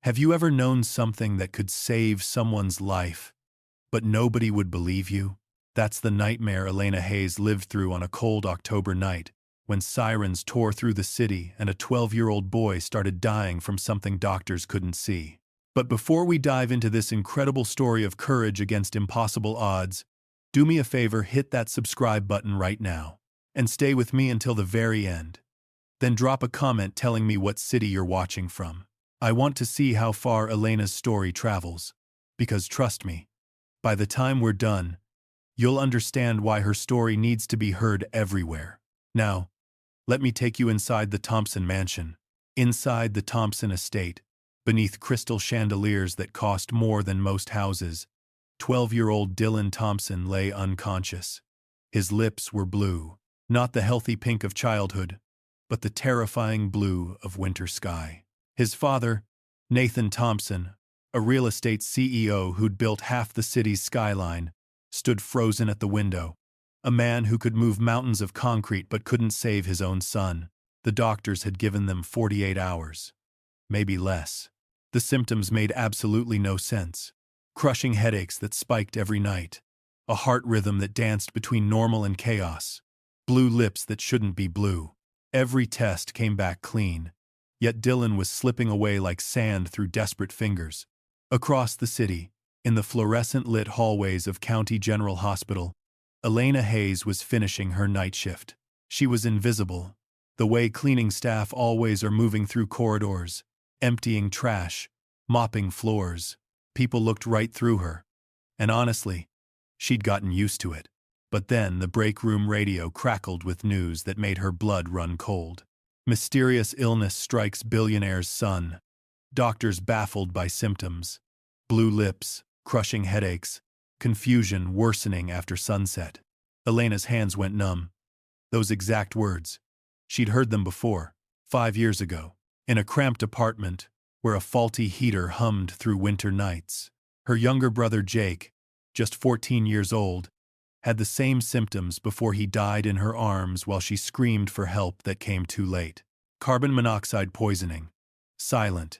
Have you ever known something that could save someone's life, but nobody would believe you? That's the nightmare Elena Hayes lived through on a cold October night, when sirens tore through the city and a 12-year-old boy started dying from something doctors couldn't see. But before we dive into this incredible story of courage against impossible odds, do me a favor, hit that subscribe button right now, and stay with me until the very end. Then drop a comment telling me what city you're watching from. I want to see how far Elena's story travels, because trust me, by the time we're done, you'll understand why her story needs to be heard everywhere. Now, let me take you inside the Thompson mansion. Inside the Thompson estate, beneath crystal chandeliers that cost more than most houses, 12-year-old Dylan Thompson lay unconscious. His lips were blue, not the healthy pink of childhood, but the terrifying blue of winter sky. His father, Nathan Thompson, a real estate CEO who'd built half the city's skyline, stood frozen at the window. A man who could move mountains of concrete but couldn't save his own son. The doctors had given them 48 hours. Maybe less. The symptoms made absolutely no sense. Crushing headaches that spiked every night. A heart rhythm that danced between normal and chaos. Blue lips that shouldn't be blue. Every test came back clean. Yet Dylan was slipping away like sand through desperate fingers. Across the city, in the fluorescent-lit hallways of County General Hospital, Elena Hayes was finishing her night shift. She was invisible, the way cleaning staff always are, moving through corridors, emptying trash, mopping floors. People looked right through her. And honestly, she'd gotten used to it. But then the break room radio crackled with news that made her blood run cold. Mysterious illness strikes Billionaire's son. Doctors baffled by symptoms. Blue lips, crushing headaches, confusion worsening after sunset. Elena's hands went numb. Those exact words. She'd heard them before, 5 years ago, in a cramped apartment where a faulty heater hummed through winter nights. Her younger brother Jake, just 14 years old, had the same symptoms before he died in her arms while she screamed for help that came too late. Carbon monoxide poisoning. Silent.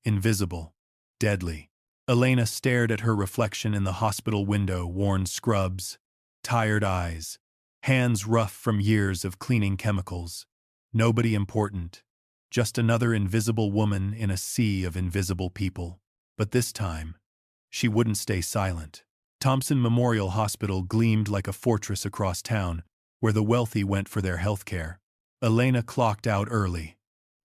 Invisible. Deadly. Elena stared at her reflection in the hospital window, worn scrubs, tired eyes, hands rough from years of cleaning chemicals. Nobody important. Just another invisible woman in a sea of invisible people. But this time, she wouldn't stay silent. Thompson Memorial Hospital gleamed like a fortress across town, where the wealthy went for their health care. Elena clocked out early,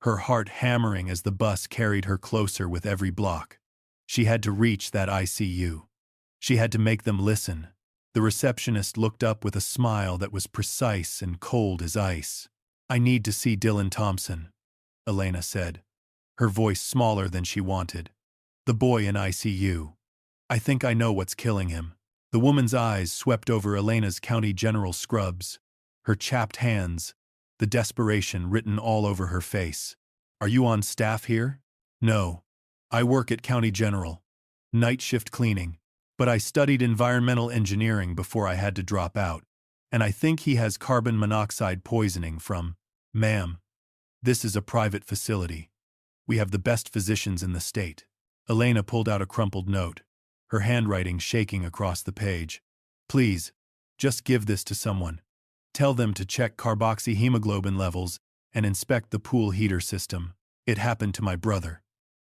her heart hammering as the bus carried her closer with every block. She had to reach that ICU. She had to make them listen. The receptionist looked up with a smile that was precise and cold as ice. "I need to see Dylan Thompson," Elena said, her voice smaller than she wanted. "The boy in ICU. I think I know what's killing him." The woman's eyes swept over Elena's County General scrubs, her chapped hands, the desperation written all over her face. "Are you on staff here?" "No. I work at County General. Night shift cleaning. But I studied environmental engineering before I had to drop out. And I think he has carbon monoxide poisoning from—" "Ma'am, this is a private facility. We have the best physicians in the state." Elena pulled out a crumpled note, her handwriting shaking across the page. "Please, just give this to someone. Tell them to check carboxyhemoglobin levels and inspect the pool heater system. It happened to my brother.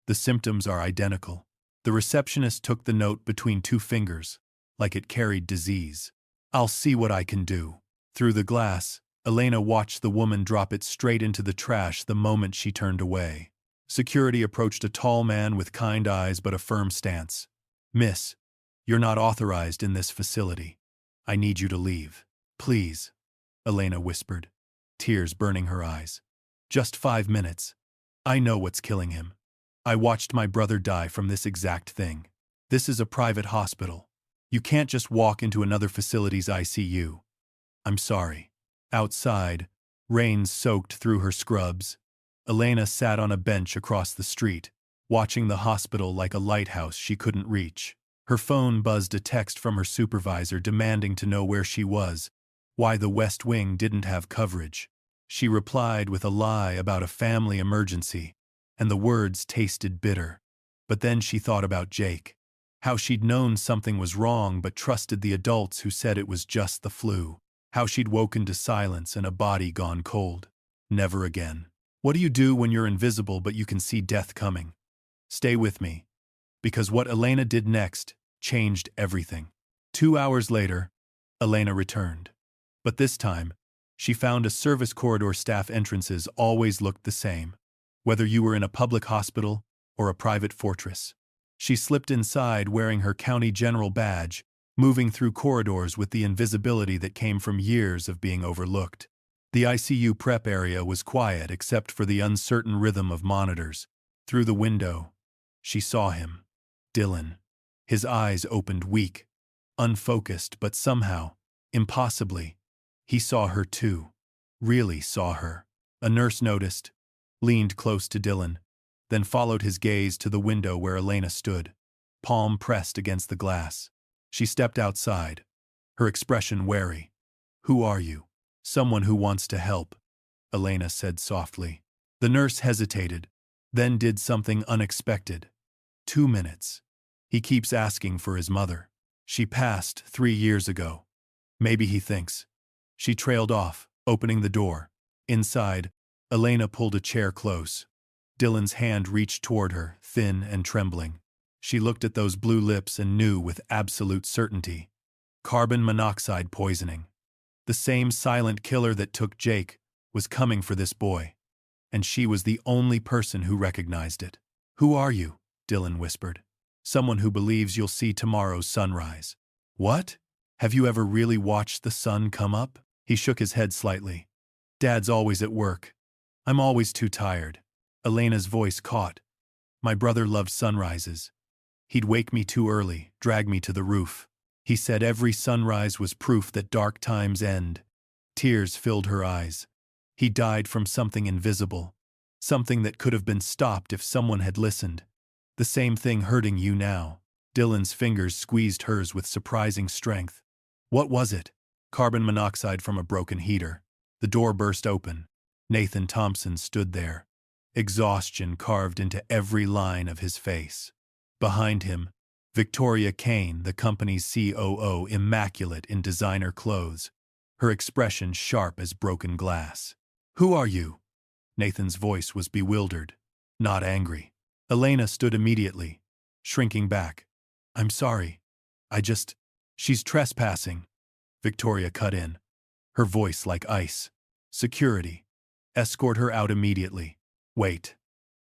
The symptoms are identical." The receptionist took the note between two fingers, like it carried disease. "I'll see what I can do." Through the glass, Elena watched the woman drop it straight into the trash the moment she turned away. Security approached a tall man with kind eyes but a firm stance. "Miss, you're not authorized in this facility. I need you to leave." "Please," Elena whispered, tears burning her eyes. "Just 5 minutes. I know what's killing him. I watched my brother die from this exact thing. This is a private hospital. You can't just walk into another facility's ICU. I'm sorry." Outside, rain soaked through her scrubs. Elena sat on a bench across the street, watching the hospital like a lighthouse she couldn't reach. Her phone buzzed a text from her supervisor demanding to know where she was, why the West Wing didn't have coverage. She replied with a lie about a family emergency, and the words tasted bitter. But then she thought about Jake. How she'd known something was wrong but trusted the adults who said it was just the flu. How she'd woken to silence and a body gone cold. Never again. What do you do when you're invisible but you can see death coming? Stay with me. Because what Elena did next changed everything. 2 hours later, Elena returned. But this time, she found a service corridor staff entrances always looked the same, whether you were in a public hospital or a private fortress. She slipped inside wearing her county general badge, moving through corridors with the invisibility that came from years of being overlooked. The ICU prep area was quiet except for the uncertain rhythm of monitors. Through the window, she saw him. Dylan. His eyes opened weak, unfocused, but somehow, impossibly, he saw her too. Really saw her. A nurse noticed, leaned close to Dylan, then followed his gaze to the window where Elena stood, palm pressed against the glass. She stepped outside, her expression wary. "Who are you?" "Someone who wants to help," Elena said softly. The nurse hesitated, then did something unexpected. 2 minutes. "He keeps asking for his mother. She passed 3 years ago. Maybe he thinks." She trailed off, opening the door. Inside, Elena pulled a chair close. Dylan's hand reached toward her, thin and trembling. She looked at those blue lips and knew with absolute certainty. Carbon monoxide poisoning. The same silent killer that took Jake was coming for this boy. And she was the only person who recognized it. "Who are you?" Dylan whispered. "Someone who believes you'll see tomorrow's sunrise." "What? Have you ever really watched the sun come up?" He shook his head slightly. "Dad's always at work. I'm always too tired." Elena's voice caught. "My brother loved sunrises. He'd wake me too early, drag me to the roof. He said every sunrise was proof that dark times end." Tears filled her eyes. "He died from something invisible. Something that could have been stopped if someone had listened. The same thing hurting you now." Dylan's fingers squeezed hers with surprising strength. "What was it?" "Carbon monoxide from a broken heater." The door burst open. Nathan Thompson stood there, exhaustion carved into every line of his face. Behind him, Victoria Kane, the company's COO, immaculate in designer clothes, her expression sharp as broken glass. "Who are you?" Nathan's voice was bewildered, not angry. Elena stood immediately, shrinking back. "I'm sorry. She's trespassing." Victoria cut in, her voice like ice. "Security. Escort her out immediately." "Wait."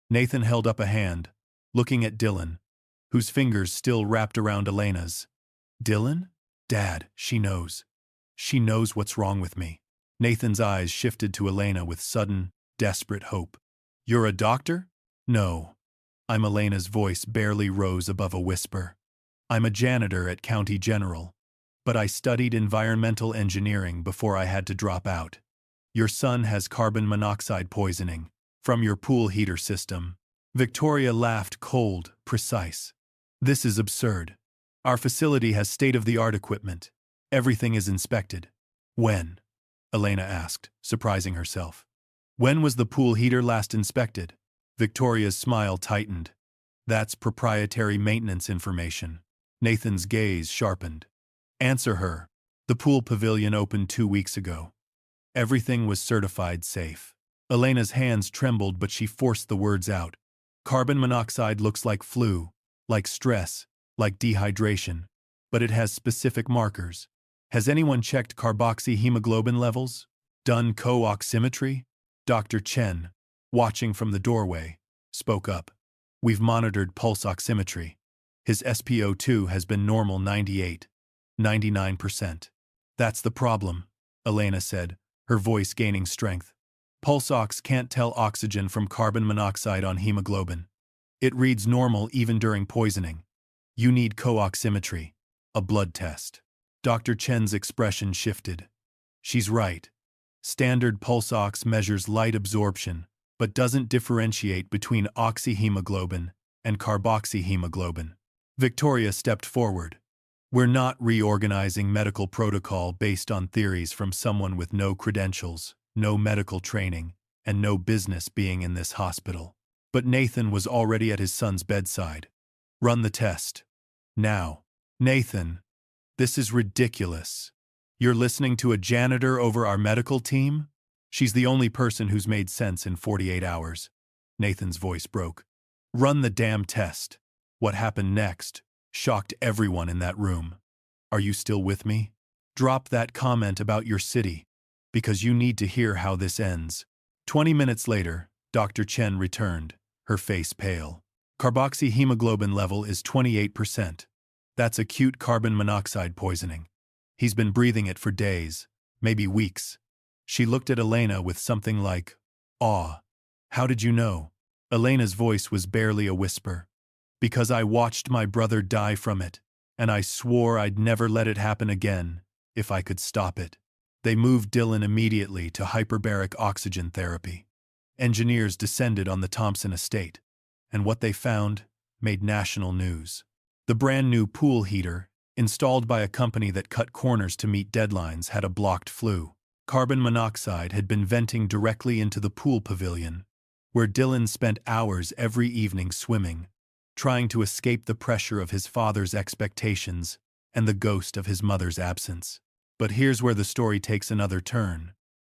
Nathan held up a hand, looking at Dylan, whose fingers still wrapped around Elena's. "Dylan? Dad, she knows. She knows what's wrong with me." Nathan's eyes shifted to Elena with sudden, desperate hope. "You're a doctor?" "No." Elena's voice barely rose above a whisper. "I'm a janitor at County General. But I studied environmental engineering before I had to drop out. Your son has carbon monoxide poisoning from your pool heater system." Victoria laughed, cold, precise. "This is absurd. Our facility has state-of-the-art equipment. Everything is inspected." "When?" Elena asked, surprising herself. "When was the pool heater last inspected?" Victoria's smile tightened. "That's proprietary maintenance information." Nathan's gaze sharpened. "Answer her." "The pool pavilion opened 2 weeks ago. Everything was certified safe." Elena's hands trembled, but she forced the words out. "Carbon monoxide looks like flu, like stress, like dehydration, but it has specific markers. Has anyone checked carboxyhemoglobin levels? Done co-oximetry?" Dr. Chen, watching from the doorway, spoke up. "We've monitored pulse oximetry. His SpO2 has been normal 98, 99%. "That's the problem," Elena said, her voice gaining strength. "Pulse ox can't tell oxygen from carbon monoxide on hemoglobin. It reads normal even during poisoning. You need co-oximetry, a blood test." Dr. Chen's expression shifted. "She's right. Standard pulse ox measures light absorption, but doesn't differentiate between oxyhemoglobin and carboxyhemoglobin." Victoria stepped forward. "We're not reorganizing medical protocol based on theories from someone with no credentials, no medical training, and no business being in this hospital." But Nathan was already at his son's bedside. Run the test. Now. Nathan, this is ridiculous. You're listening to a janitor over our medical team? She's the only person who's made sense in 48 hours. Nathan's voice broke. Run the damn test. What happened next shocked everyone in that room. Are you still with me? Drop that comment about your city, because you need to hear how this ends. 20 minutes later, Dr. Chen returned, her face pale. Carboxyhemoglobin level is 28%. That's acute carbon monoxide poisoning. He's been breathing it for days, maybe weeks. She looked at Elena with something like awe. How did you know? Elena's voice was barely a whisper. Because I watched my brother die from it, and I swore I'd never let it happen again, if I could stop it. They moved Dylan immediately to hyperbaric oxygen therapy. Engineers descended on the Thompson estate, and what they found made national news. The brand new pool heater, installed by a company that cut corners to meet deadlines, had a blocked flue. Carbon monoxide had been venting directly into the pool pavilion, where Dylan spent hours every evening swimming, trying to escape the pressure of his father's expectations and the ghost of his mother's absence. But here's where the story takes another turn.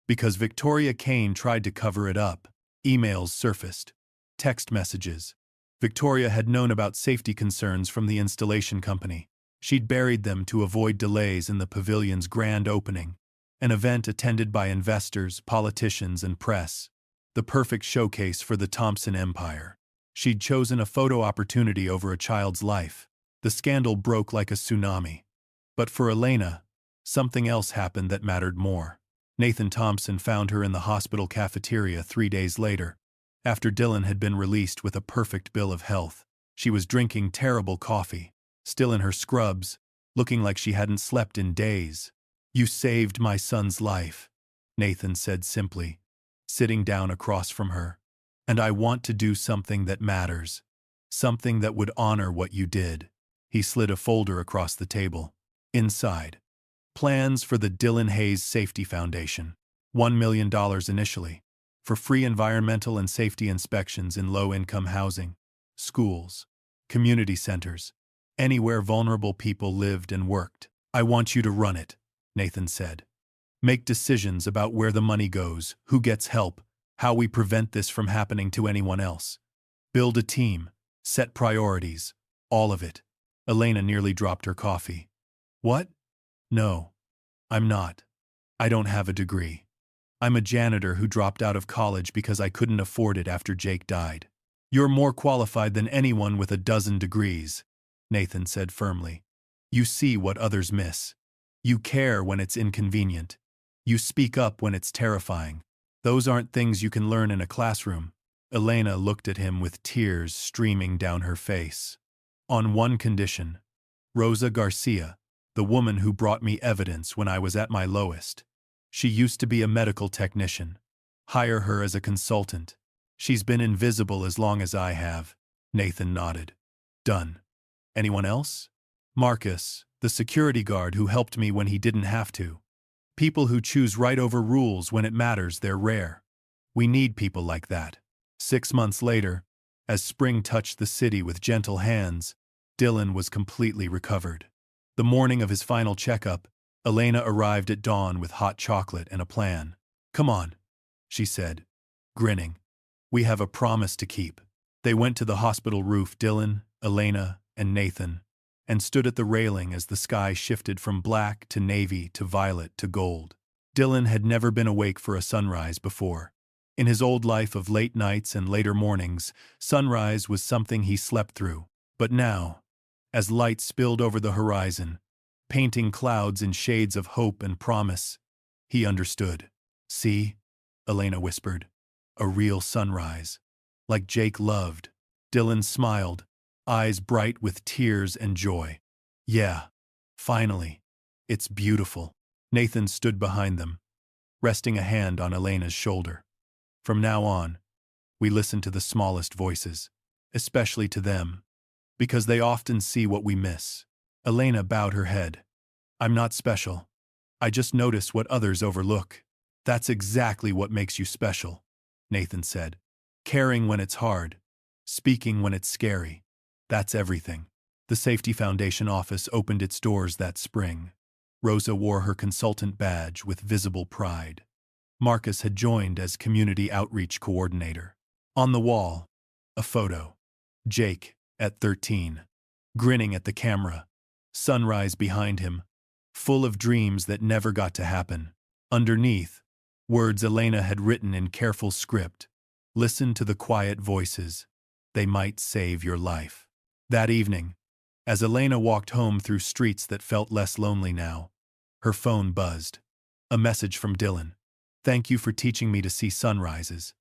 Because Victoria Kane tried to cover it up, emails surfaced, text messages. Victoria had known about safety concerns from the installation company. She'd buried them to avoid delays in the pavilion's grand opening, an event attended by investors, politicians, and press, the perfect showcase for the Thompson empire. She'd chosen a photo opportunity over a child's life. The scandal broke like a tsunami. But for Elena, something else happened that mattered more. Nathan Thompson found her in the hospital cafeteria 3 days later, after Dylan had been released with a perfect bill of health. She was drinking terrible coffee, still in her scrubs, looking like she hadn't slept in days. You saved my son's life, Nathan said simply, sitting down across from her. And I want to do something that matters, something that would honor what you did. He slid a folder across the table. Inside, plans for the Dylan Hayes Safety Foundation. $1 million initially, for free environmental and safety inspections in low-income housing, schools, community centers, anywhere vulnerable people lived and worked. I want you to run it, Nathan said. Make decisions about where the money goes, who gets help, how we prevent this from happening to anyone else. Build a team, set priorities, all of it. Elena nearly dropped her coffee. What? No, I'm not. I don't have a degree. I'm a janitor who dropped out of college because I couldn't afford it after Jake died. You're more qualified than anyone with a dozen degrees, Nathan said firmly. You see what others miss. You care when it's inconvenient. You speak up when it's terrifying. Those aren't things you can learn in a classroom. Elena looked at him with tears streaming down her face. On one condition. Rosa Garcia, the woman who brought me evidence when I was at my lowest. She used to be a medical technician. Hire her as a consultant. She's been invisible as long as I have. Nathan nodded. Done. Anyone else? Marcus, the security guard who helped me when he didn't have to. People who choose right over rules when it matters, they're rare. We need people like that. 6 months later, as spring touched the city with gentle hands, Dylan was completely recovered. The morning of his final checkup, Elena arrived at dawn with hot chocolate and a plan. Come on, she said, grinning. We have a promise to keep. They went to the hospital roof, Dylan, Elena, and Nathan, and stood at the railing as the sky shifted from black to navy to violet to gold. Dylan had never been awake for a sunrise before. In his old life of late nights and later mornings, sunrise was something he slept through. But now, as light spilled over the horizon, painting clouds in shades of hope and promise, he understood. See, Elena whispered, a real sunrise, like Jake loved. Dylan smiled, eyes bright with tears and joy. Yeah, finally. It's beautiful. Nathan stood behind them, resting a hand on Elena's shoulder. From now on, we listen to the smallest voices, especially to them, because they often see what we miss. Elena bowed her head. I'm not special. I just notice what others overlook. That's exactly what makes you special, Nathan said. Caring when it's hard, speaking when it's scary, That's everything. The Safety Foundation office opened its doors that spring. Rosa wore her consultant badge with visible pride. Marcus had joined as community outreach coordinator. On the wall, a photo. Jake, at 13, grinning at the camera. Sunrise behind him, full of dreams that never got to happen. Underneath, words Elena had written in careful script. Listen to the quiet voices. They might save your life. That evening, as Elena walked home through streets that felt less lonely now, her phone buzzed. A message from Dylan. Thank you for teaching me to see sunrises,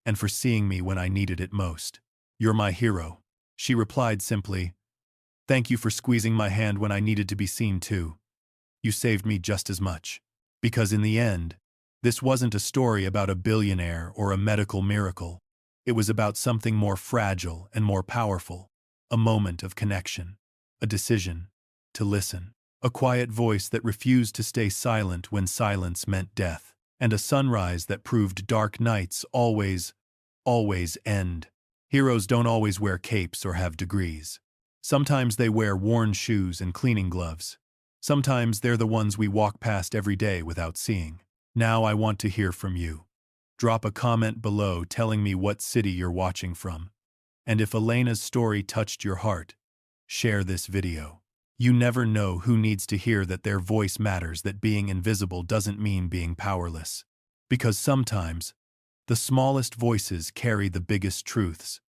and for seeing me when I needed it most. You're my hero. She replied simply, thank you for squeezing my hand when I needed to be seen too. You saved me just as much. Because in the end, this wasn't a story about a billionaire or a medical miracle. It was about something more fragile and more powerful. A moment of connection. A decision to listen. A quiet voice that refused to stay silent when silence meant death. And a sunrise that proved dark nights always end. Heroes don't always wear capes or have degrees. Sometimes they wear worn shoes and cleaning gloves. Sometimes they're the ones we walk past every day without seeing. Now I want to hear from you. Drop a comment below telling me what city you're watching from. And if Elena's story touched your heart, share this video. You never know who needs to hear that their voice matters, that being invisible doesn't mean being powerless. Because sometimes, the smallest voices carry the biggest truths.